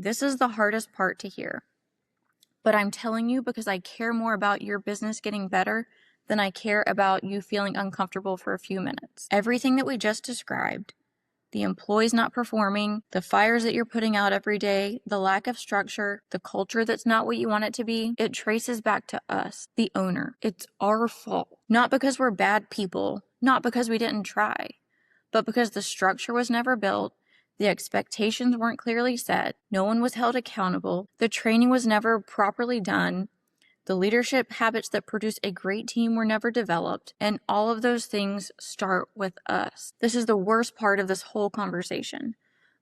This is the hardest part to hear. But I'm telling you because I care more about your business getting better than I care about you feeling uncomfortable for a few minutes. Everything that we just described, the employees not performing, the fires that you're putting out every day, the lack of structure, the culture that's not what you want it to be, it traces back to us, the owner. It's our fault. Not because we're bad people, not because we didn't try, but because the structure was never built, the expectations weren't clearly set, no one was held accountable, the training was never properly done, the leadership habits that produce a great team were never developed, and all of those things start with us. This is the worst part of this whole conversation.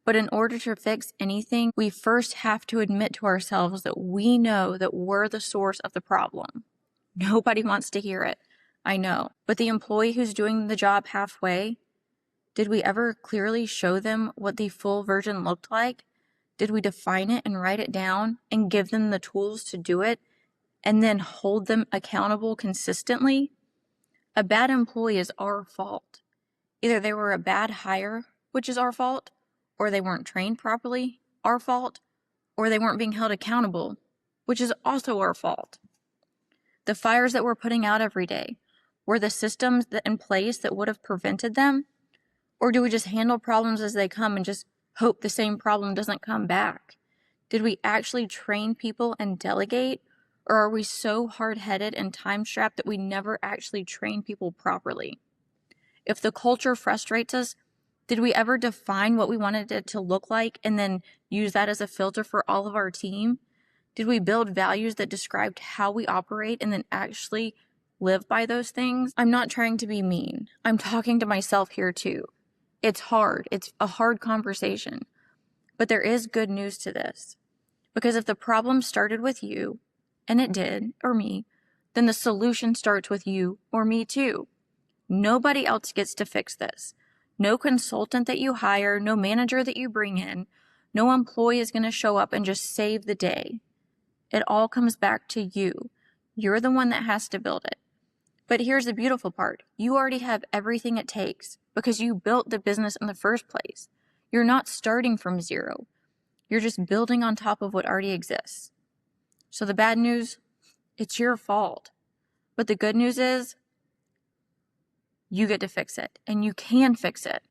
But in order to fix anything, we first have to admit to ourselves that we know that we're the source of the problem. Nobody wants to hear it, I know. But the employee who's doing the job halfway, did we ever clearly show them what the full version looked like? Did we define it and write it down and give them the tools to do it and then hold them accountable consistently? A bad employee is our fault. Either they were a bad hire, which is our fault, or they weren't trained properly, our fault, or they weren't being held accountable, which is also our fault. The fires that we're putting out every day, were the systems that in place that would have prevented them? Or do we just handle problems as they come and just hope the same problem doesn't come back? Did we actually train people and delegate? Or are we so hard-headed and time-strapped that we never actually train people properly? If the culture frustrates us, did we ever define what we wanted it to look like and then use that as a filter for all of our team? Did we build values that described how we operate and then actually live by those things? I'm not trying to be mean. I'm talking to myself here too. It's hard. It's a hard conversation. But there is good news to this. Because if the problem started with you, and it did, or me, then the solution starts with you or me too. Nobody else gets to fix this. No consultant that you hire, no manager that you bring in, no employee is going to show up and just save the day. It all comes back to you. You're the one that has to build it. But here's the beautiful part. You already have everything it takes because you built the business in the first place. You're not starting from zero. You're just building on top of what already exists. So the bad news, it's your fault. But the good news is, you get to fix it, and you can fix it.